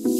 Good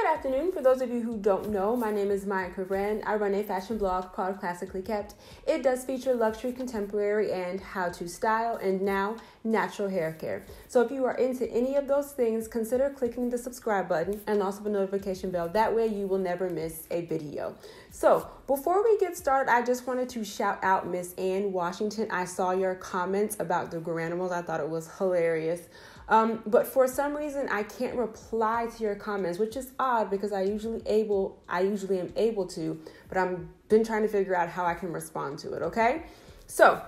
afternoon. For those of you who don't know, my name is Maya Kavran. I run a fashion blog called Classically Kept. It does feature luxury, contemporary, and how to style, and now natural hair care. So if you are into any of those things, consider clicking the subscribe button and also the notification bell. That way you will never miss a video. So before we get started, I just wanted to shout out Miss Ann Washington. I saw your comments about the Garanimals. I thought it was hilarious. But for some reason I can't reply to your comments, which is odd because I usually am able to, but I've been trying to figure out how I can respond to it. Okay. So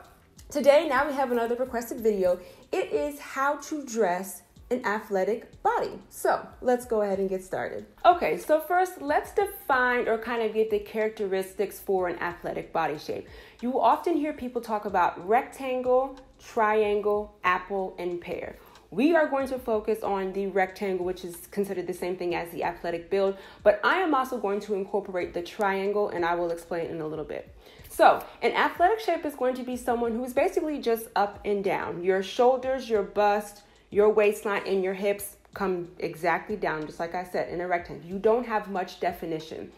today, now we have another requested video. It is how to dress an athletic body. So let's go ahead and get started. Okay. So first, let's define or kind of get the characteristics for an athletic body shape. You will often hear people talk about rectangle, triangle, apple, and pear. We are going to focus on the rectangle, which is considered the same thing as the athletic build, but I am also going to incorporate the triangle, and I will explain in a little bit. So an athletic shape is going to be someone who is basically just up and down. Your shoulders, your bust, your waistline, and your hips come exactly down, just like I said, in a rectangle. You don't have much definition.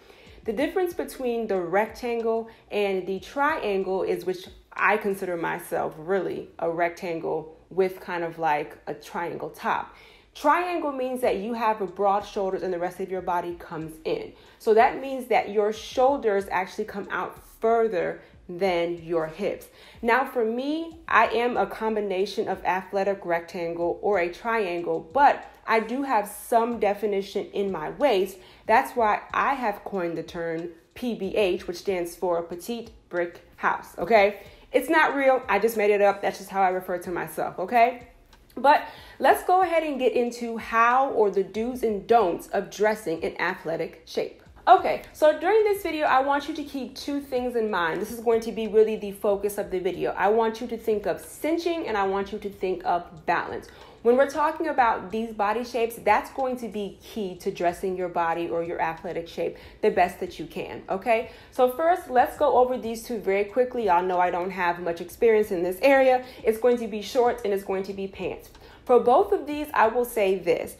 The difference between the rectangle and the triangle is, which I consider myself really a rectangle with kind of like a triangle top. Triangle means that you have a broad shoulders and the rest of your body comes in. So that means that your shoulders actually come out further than your hips. Now for me, I am a combination of athletic rectangle or a triangle, but I do have some definition in my waist. That's why I have coined the term PBH, which stands for Petite Brick House, okay? It's not real. I just made it up. That's just how I refer to myself, okay? But let's go ahead and get into how, or the do's and don'ts of dressing an athletic shape. Okay, so during this video, I want you to keep two things in mind. This is going to be really the focus of the video. I want you to think of cinching and I want you to think of balance. When we're talking about these body shapes, that's going to be key to dressing your body or your athletic shape the best that you can, okay? So first, let's go over these two very quickly. Y'all know I don't have much experience in this area. It's going to be shorts and it's going to be pants. For both of these, I will say this.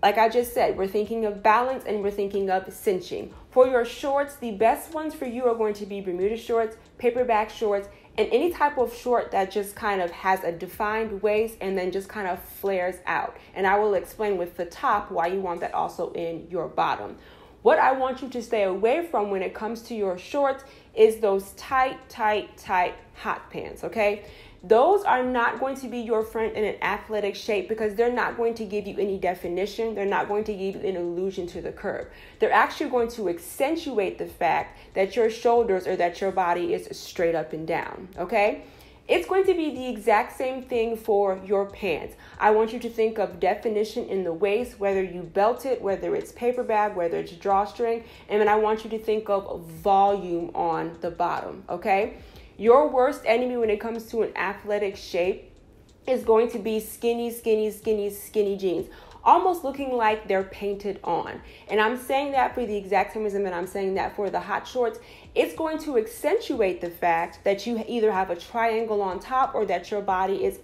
Like I just said, we're thinking of balance and we're thinking of cinching. For your shorts, the best ones for you are going to be Bermuda shorts, paperback shorts, and any type of short that just kind of has a defined waist and then just kind of flares out. And I will explain with the top why you want that also in your bottom. What I want you to stay away from when it comes to your shorts is those tight hot pants, okay? Those are not going to be your friend in an athletic shape because they're not going to give you any definition. They're not going to give you an illusion to the curve. They're actually going to accentuate the fact that your shoulders or that your body is straight up and down, okay? It's going to be the exact same thing for your pants. I want you to think of definition in the waist, whether you belt it, whether it's paperback, whether it's drawstring, and then I want you to think of volume on the bottom, okay? Your worst enemy when it comes to an athletic shape is going to be skinny jeans, almost looking like they're painted on. And I'm saying that for the exact same reason that I'm saying that for the hot shorts. It's going to accentuate the fact that you either have a triangle on top or that your body is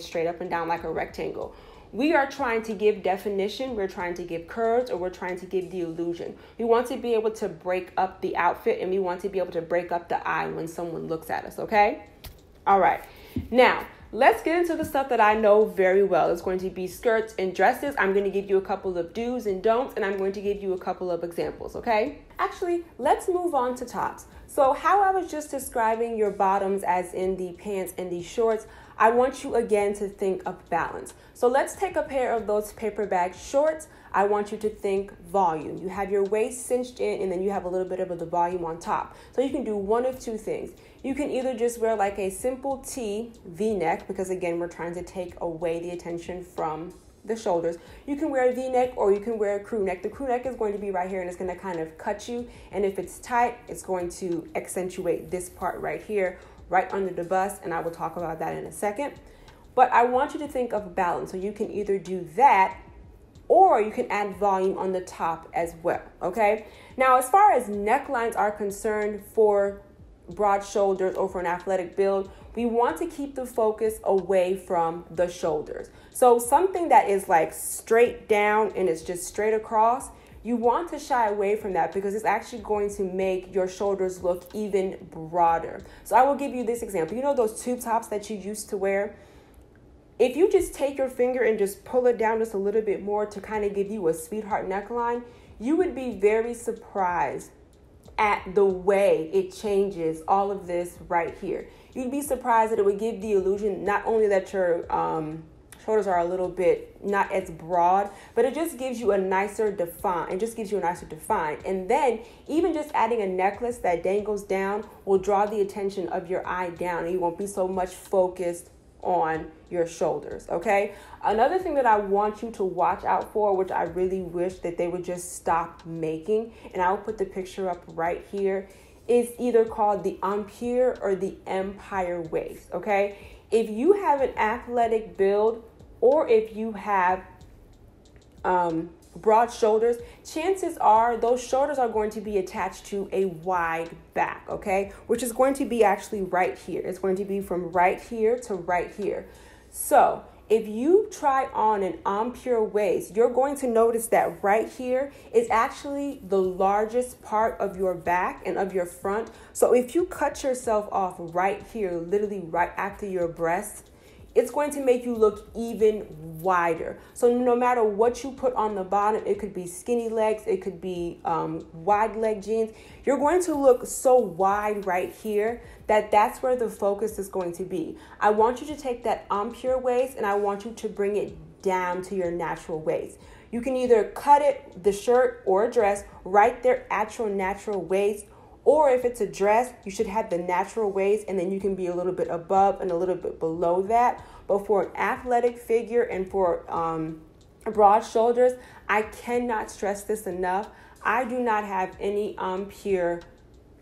straight up and down like a rectangle. We are trying to give definition, we're trying to give curves, or we're trying to give the illusion. We want to be able to break up the outfit and we want to be able to break up the eye when someone looks at us, okay? All right. Now, let's get into the stuff that I know very well. It's going to be skirts and dresses. I'm going to give you a couple of do's and don'ts, and I'm going to give you a couple of examples, okay? Actually, let's move on to tops. So how I was just describing your bottoms as in the pants and the shorts, I want you again to think of balance. So let's take a pair of those paperback shorts. I want you to think volume. You have your waist cinched in and then you have a little bit of the volume on top. So you can do one of two things. You can either just wear like a simple tee V-neck, because again, we're trying to take away the attention from the shoulders. You can wear a V-neck or you can wear a crew neck. The crew neck is going to be right here and it's going to kind of cut you. And if it's tight, it's going to accentuate this part right here, right under the bust. And I will talk about that in a second. But I want you to think of balance. So you can either do that or you can add volume on the top as well, okay? Now, as far as necklines are concerned for broad shoulders or for an athletic build, we want to keep the focus away from the shoulders. So something that is like straight down and it's just straight across, you want to shy away from that because it's actually going to make your shoulders look even broader. So I will give you this example. You know those tube tops that you used to wear? If you just take your finger and just pull it down just a little bit more to kind of give you a sweetheart neckline, you would be very surprised at the way it changes all of this right here. You'd be surprised that it would give the illusion not only that your shoulders are a little bit not as broad, but it just gives you a nicer define. And then even just adding a necklace that dangles down will draw the attention of your eye down, and you won't be so much focused on your shoulders. Okay. Another thing that I want you to watch out for, which I really wish that they would just stop making, and I'll put the picture up right here, is either called the empire or the empire waist. Okay. If you have an athletic build, or if you have broad shoulders, chances are those shoulders are going to be attached to a wide back, okay? Which is going to be actually right here. It's going to be from right here to right here. So if you try on an empire waist, you're going to notice that right here is actually the largest part of your back and of your front. So if you cut yourself off right here, literally right after your breast, it's going to make you look even wider. So no matter what you put on the bottom, it could be skinny legs, it could be wide leg jeans, you're going to look so wide right here that that's where the focus is going to be. I want you to take that empire waist and I want you to bring it down to your natural waist. You can either cut it, the shirt or a dress, right there at your natural waist. Or if it's a dress, you should have the natural waist and then you can be a little bit above and a little bit below that. But for an athletic figure and for broad shoulders, I cannot stress this enough. I do not have any empire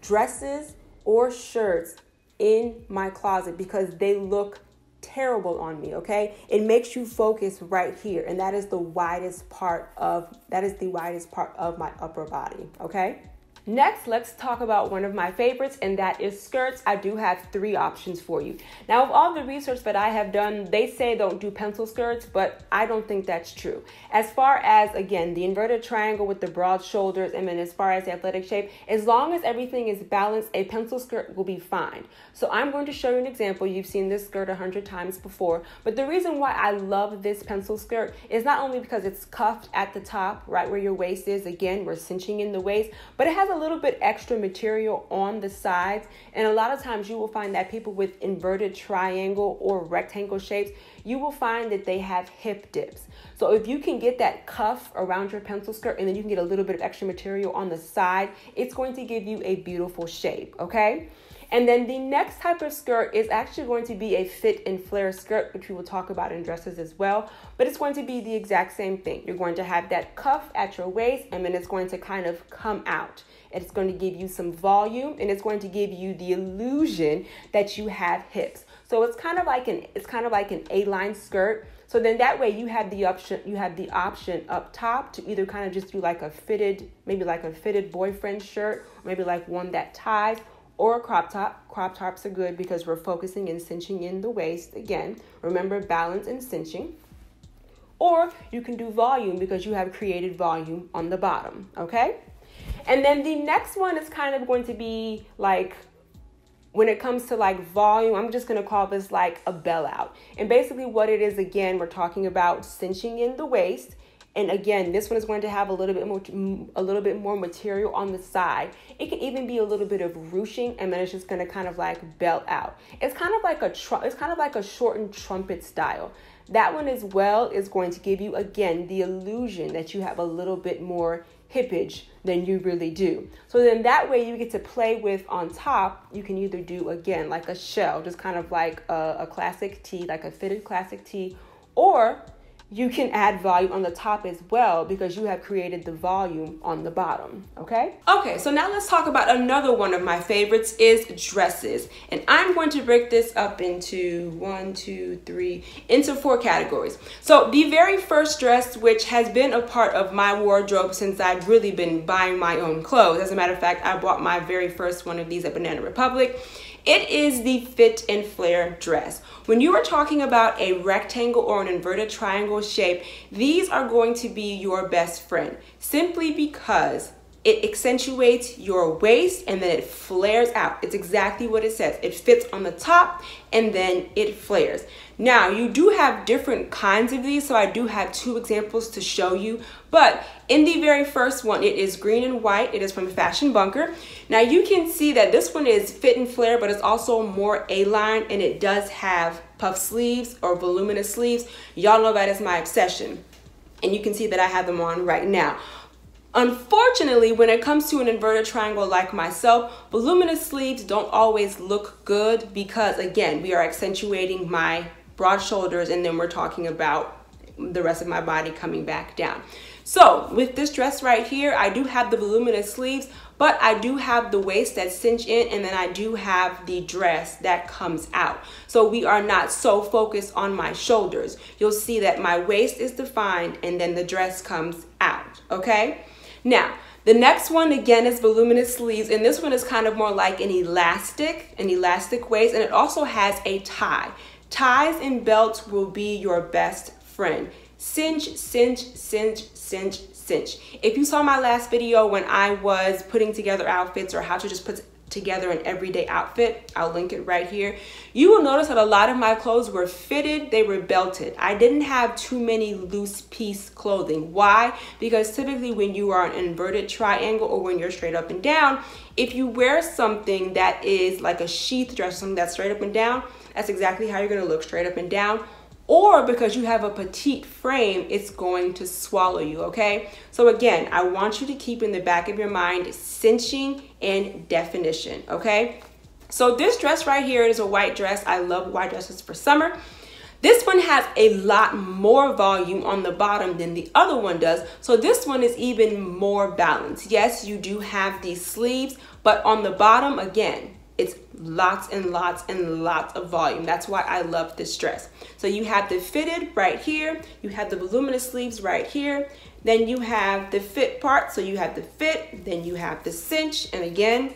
dresses or shirts in my closet because they look terrible on me, okay? It makes you focus right here, and that is the widest part of my upper body, okay? Next, let's talk about one of my favorites, and that is skirts. I do have 3 options for you. Now, with all the research that I have done, they say don't do pencil skirts, but I don't think that's true. As far as, again, the inverted triangle with the broad shoulders, and then as far as the athletic shape, as long as everything is balanced, a pencil skirt will be fine. So I'm going to show you an example. You've seen this skirt 100 times before, but the reason why I love this pencil skirt is not only because it's cuffed at the top, right where your waist is. Again, we're cinching in the waist, but it has a little bit extra material on the sides, and a lot of times you will find that people with inverted triangle or rectangle shapes, you will find that they have hip dips. So if you can get that cuff around your pencil skirt and then you can get a little bit of extra material on the side, it's going to give you a beautiful shape, okay? And then the next type of skirt is actually going to be a fit and flare skirt, which we will talk about in dresses as well. But it's going to be the exact same thing. You're going to have that cuff at your waist, and then it's going to kind of come out. It's going to give you some volume, and it's going to give you the illusion that you have hips. So it's kind of like an A-line skirt. So then that way you have the option up top to either kind of just do like a fitted boyfriend shirt, or maybe like one that ties, or a crop top. Crop tops are good because we're focusing and cinching in the waist. Again, remember balance and cinching. Or you can do volume because you have created volume on the bottom, okay? And then the next one is kind of going to be like, when it comes to like volume, I'm just going to call this like a bell out. And basically what it is, again, we're talking about cinching in the waist. And again, this one is going to have a little bit more material on the side. It can even be a little bit of ruching, and then it's just going to kind of like belt out. It's kind of like a shortened trumpet style. That one as well is going to give you, again, the illusion that you have a little bit more hippage than you really do. So then that way you get to play with on top. You can either do, again, like a shell, just kind of like a classic tee, like a fitted classic tee, or you can add volume on the top as well because you have created the volume on the bottom, okay? Okay, so now let's talk about another one of my favorites is dresses. And I'm going to break this up into 4 categories. So the very first dress, which has been a part of my wardrobe since I've really been buying my own clothes. As a matter of fact, I bought my very first one of these at Banana Republic. It is the fit and flare dress. When you are talking about a rectangle or an inverted triangle shape, these are going to be your best friend simply because it accentuates your waist and then it flares out. It's exactly what it says. It fits on the top and then it flares. Now, you do have different kinds of these, so I do have 2 examples to show you. But in the very first one, it is green and white. It is from Fashion Bunker. Now, you can see that this one is fit and flare, but it's also more A-line, and it does have puff sleeves or voluminous sleeves. Y'all know that is my obsession. And you can see that I have them on right now. Unfortunately, when it comes to an inverted triangle like myself, voluminous sleeves don't always look good because, again, we are accentuating my broad shoulders and then we're talking about the rest of my body coming back down. So with this dress right here, I do have the voluminous sleeves, but I do have the waist that's cinched in, and then I do have the dress that comes out. So we are not so focused on my shoulders. You'll see that my waist is defined and then the dress comes out, okay? Now, the next one again is voluminous sleeves, and this one is kind of more like an elastic waist, and it also has a tie. Ties and belts will be your best friend. Cinch, cinch, cinch, cinch, cinch. If you saw my last video when I was putting together outfits or how to just put together an everyday outfit, I'll link it right here. You will notice that a lot of my clothes were fitted, they were belted. I didn't have too many loose piece clothing. Why? Because typically when you are an inverted triangle or when you're straight up and down, if you wear something that is like a sheath dress, something that's straight up and down, that's exactly how you're gonna look, straight up and down. Or because you have a petite frame, it's going to swallow you, okay? So again, I want you to keep in the back of your mind cinching and definition, okay? So this dress right here is a white dress. I love white dresses for summer. This one has a lot more volume on the bottom than the other one does. So this one is even more balanced. Yes, you do have these sleeves, but on the bottom, again, it's lots and lots and lots of volume. That's why I love this dress. So you have the fitted right here. You have the voluminous sleeves right here. Then you have the fit part. So you have the fit, then you have the cinch. And again,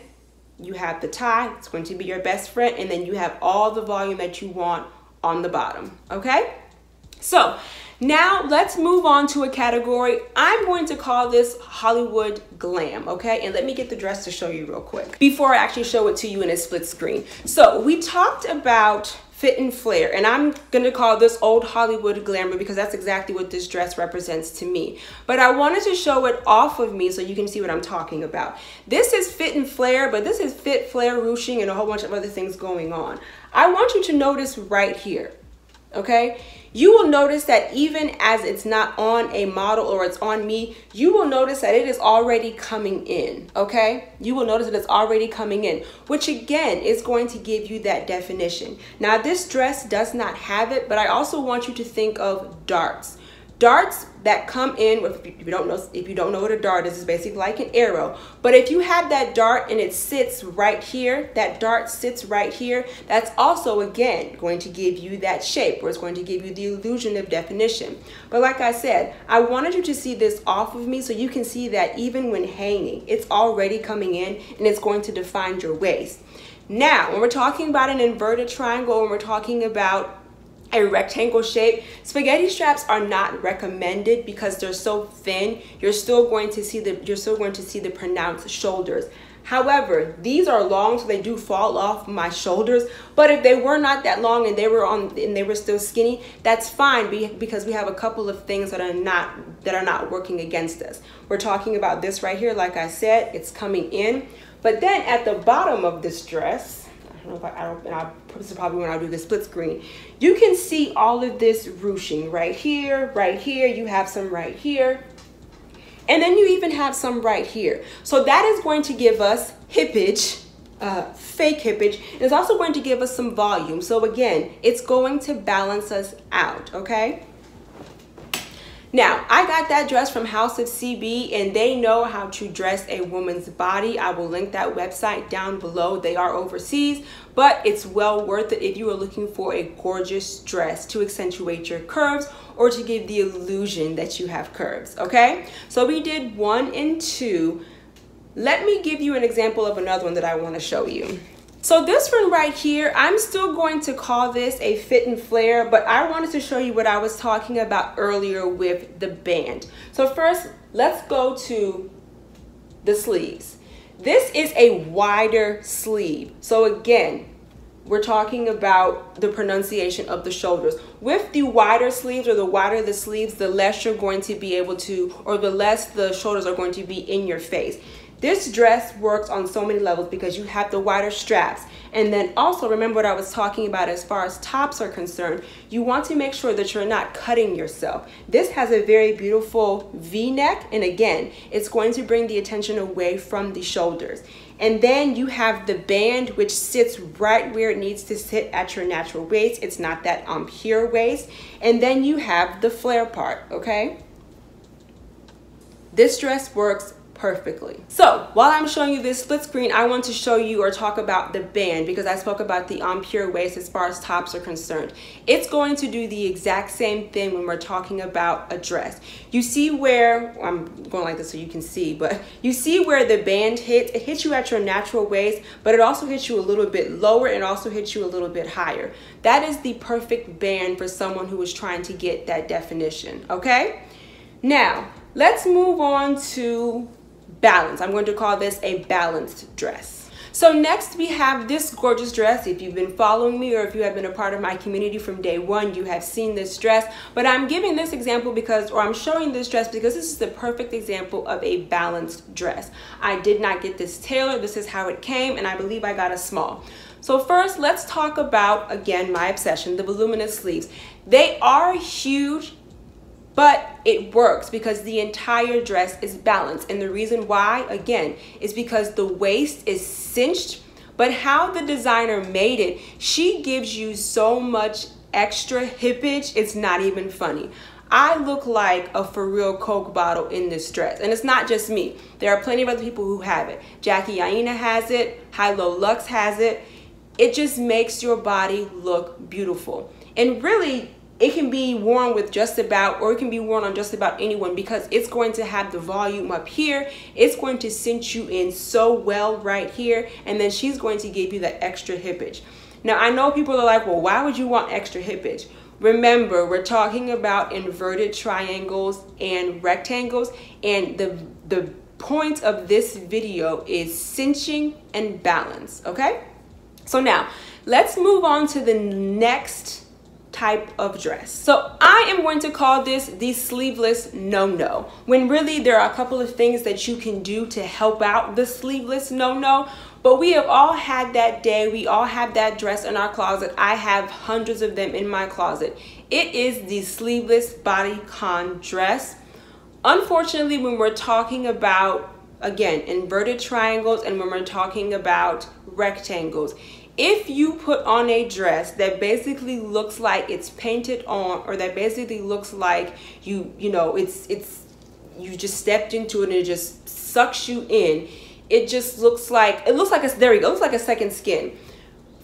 you have the tie. It's going to be your best friend. And then you have all the volume that you want on the bottom, okay? So now let's move on to a category. I'm going to call this Hollywood glam, okay? And let me get the dress to show you real quick before I actually show it to you in a split screen. So we talked about fit and flare, and I'm gonna call this old Hollywood glamour because that's exactly what this dress represents to me. But I wanted to show it off of me so you can see what I'm talking about. This is fit and flare, but this is fit, flare, ruching, and a whole bunch of other things going on. I want you to notice right here, okay? You will notice that even as it's not on a model or it's on me, you will notice that it is already coming in, okay? You will notice that it's already coming in, which again is going to give you that definition. Now this dress does not have it, but I also want you to think of darts. Darts that come in, if you don't know what a dart is, it's basically like an arrow. But if you have that dart and it sits right here, that dart sits right here, that's also, again, going to give you that shape, or it's going to give you the illusion of definition. But like I said, I wanted you to see this off of me so you can see that even when hanging, it's already coming in and it's going to define your waist. Now, when we're talking about an inverted triangle, when we're talking about a rectangle shape, spaghetti straps are not recommended because they're so thin. You're still going to see the pronounced shoulders. However, these are long, so they do fall off my shoulders. But if they were not that long and they were still skinny, that's fine because we have a couple of things that are not working against us. We're talking about this right here. Like I said, it's coming in. But then at the bottom of this dress, this is probably when I'll do the split screen. You can see all of this ruching right here, you have some right here, and then you even have some right here. So that is going to give us hippage, fake hippage, and it's also going to give us some volume. So again, it's going to balance us out, okay? Now, I got that dress from House of CB, and they know how to dress a woman's body. I will link that website down below. They are overseas, but it's well worth it if you are looking for a gorgeous dress to accentuate your curves or to give the illusion that you have curves, okay? So we did 1 and 2. Let me give you an example of another one that I want to show you. So this one right here, I'm still going to call this a fit and flare, but I wanted to show you what I was talking about earlier with the band. So first, let's go to the sleeves. This is a wider sleeve. So again, we're talking about the pronunciation of the shoulders. With the wider sleeves, or the wider the sleeves, the less you're going to be able to, or the less the shoulders are going to be in your face. This dress works on so many levels because you have the wider straps. And then also remember what I was talking about as far as tops are concerned. You want to make sure that you're not cutting yourself. This has a very beautiful V-neck. And again, it's going to bring the attention away from the shoulders. And then you have the band, which sits right where it needs to sit at your natural waist. It's not that pure waist. And then you have the flare part, okay? This dress works perfectly. So while I'm showing you this split screen, I want to show you or talk about the band because I spoke about the pure waist as far as tops are concerned. It's going to do the exact same thing when we're talking about a dress. You see where, I'm going like this so you can see, but you see where the band hits. It hits you at your natural waist, but it also hits you a little bit lower and also hits you a little bit higher. That is the perfect band for someone who is trying to get that definition, okay? Now, let's move on to balance. I'm going to call this a balanced dress. So next we have this gorgeous dress. If you've been following me or if you have been a part of my community from day one, you have seen this dress. But I'm giving this example because, or I'm showing this dress because this is the perfect example of a balanced dress. I did not get this tailored. This is how it came, and I believe I got a small. So first, let's talk about, again, my obsession, the voluminous sleeves. They are huge, but it works because the entire dress is balanced. And the reason why, again, is because the waist is cinched, but how the designer made it, she gives you so much extra hippage, it's not even funny. I look like a for real Coke bottle in this dress. And it's not just me. There are plenty of other people who have it. Jackie Aina has it. Hilo Lux has it. It just makes your body look beautiful. And really, it can be worn with just about, or it can be worn on just about anyone because it's going to have the volume up here. It's going to cinch you in so well right here. And then she's going to give you that extra hippage. Now, I know people are like, well, why would you want extra hippage? Remember, we're talking about inverted triangles and rectangles. And the point of this video is cinching and balance, okay? So now, let's move on to the next type of dress. So I am going to call this the sleeveless no-no, when really there are a couple of things that you can do to help out the sleeveless no-no. But we have all had that day. We all have that dress in our closet. I have hundreds of them in my closet. It is the sleeveless bodycon dress. Unfortunately, when we're talking about, again, inverted triangles and when we're talking about rectangles, if you put on a dress that basically looks like it's painted on, or that basically looks like you just stepped into it and it just sucks you in, it looks like a second skin.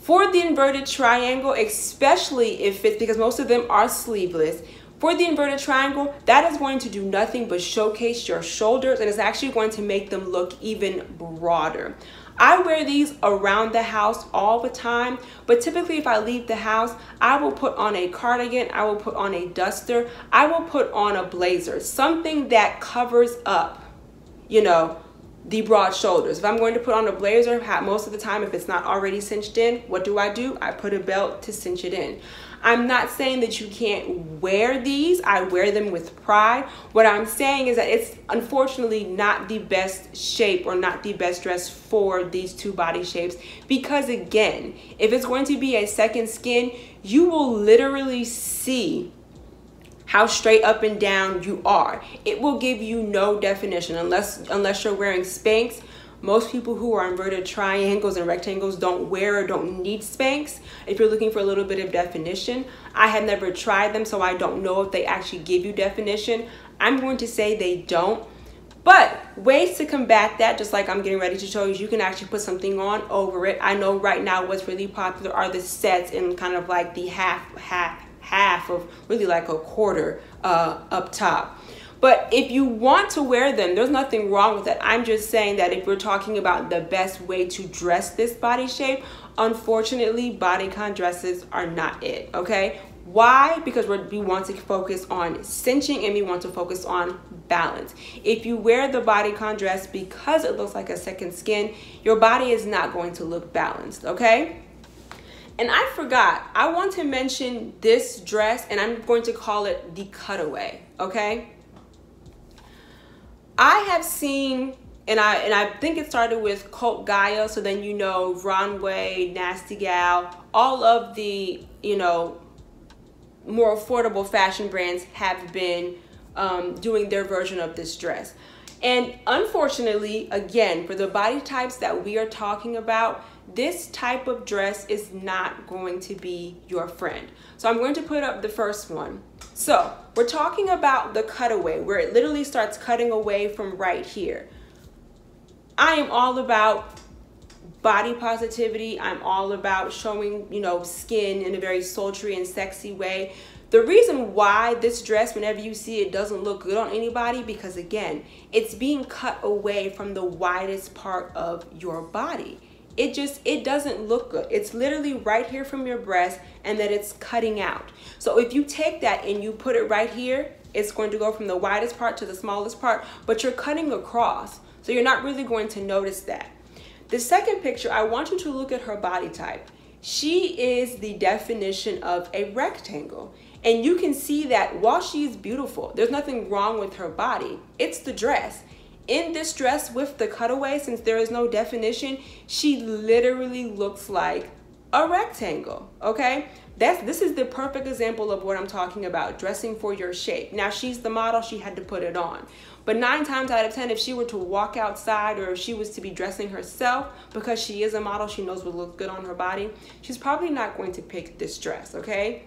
For the inverted triangle, especially if it's, because most of them are sleeveless, for the inverted triangle, that is going to do nothing but showcase your shoulders, and it's actually going to make them look even broader. I wear these around the house all the time, but typically if I leave the house, I will put on a cardigan, I will put on a duster, I will put on a blazer, something that covers up, the broad shoulders. If I'm going to put on a blazer, most of the time, if it's not already cinched in, what do? I put a belt to cinch it in. I'm not saying that you can't wear these. I wear them with pride. What I'm saying is that it's unfortunately not the best shape or not the best dress for these two body shapes, because again, if it's going to be a second skin, you will literally see how straight up and down you are. It will give you no definition unless you're wearing Spanx. Most people who are inverted triangles and rectangles don't wear or don't need Spanx. If you're looking for a little bit of definition, I have never tried them, so I don't know if they actually give you definition. I'm going to say they don't. But ways to combat that, just like I'm getting ready to show you, you can actually put something on over it. I know right now what's really popular are the sets in kind of like the half of really like a quarter up top. But if you want to wear them, there's nothing wrong with that. I'm just saying that if we're talking about the best way to dress this body shape, unfortunately, bodycon dresses are not it, okay? Why? Because we want to focus on cinching and we want to focus on balance. If you wear the bodycon dress because it looks like a second skin, your body is not going to look balanced, okay? And I forgot, I want to mention this dress, and I'm going to call it the cutaway, okay? I have seen, and I think it started with Cult Gaia, so then you know, Runway, Nasty Gal, all of the, you know, more affordable fashion brands have been doing their version of this dress. And unfortunately, again, for the body types that we are talking about, this type of dress is not going to be your friend. So I'm going to put up the first one. So we're talking about the cutaway, where it literally starts cutting away from right here. I am all about body positivity. I'm all about showing, you know, skin in a very sultry and sexy way. The reason why this dress, whenever you see it, doesn't look good on anybody, because again, it's being cut away from the widest part of your body. It doesn't look good. It's literally right here from your breast, and then it's cutting out. So if you take that and you put it right here, it's going to go from the widest part to the smallest part, but you're cutting across. So you're not really going to notice that. The second picture, I want you to look at her body type. She is the definition of a rectangle. And you can see that while she is beautiful, there's nothing wrong with her body. It's the dress. In this dress with the cutaway, since there is no definition, she literally looks like a rectangle, okay? This is the perfect example of what I'm talking about, dressing for your shape. Now, she's the model, she had to put it on. But 9 times out of 10, if she were to walk outside, or if she was to be dressing herself, because she is a model, she knows what looks good on her body, she's probably not going to pick this dress, okay?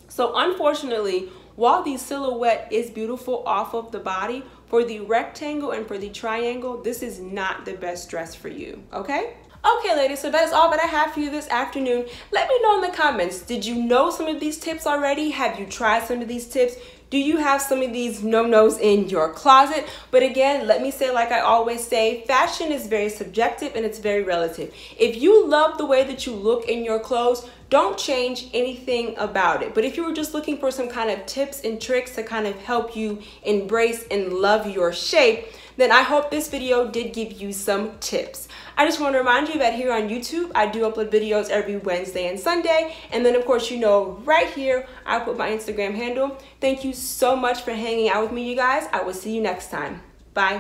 So unfortunately, while the silhouette is beautiful off of the body, for the rectangle and for the triangle, this is not the best dress for you, okay? Okay, ladies, so that is all that I have for you this afternoon. Let me know in the comments, did you know some of these tips already? Have you tried some of these tips? Do you have some of these no-nos in your closet? But again, let me say, like I always say, fashion is very subjective and it's very relative. If you love the way that you look in your clothes, don't change anything about it. But if you were just looking for some kind of tips and tricks to kind of help you embrace and love your shape, then I hope this video did give you some tips. I just want to remind you that here on YouTube, I do upload videos every Wednesday and Sunday. And then of course, you know, right here, I put my Instagram handle. Thank you so much for hanging out with me, you guys. I will see you next time. Bye.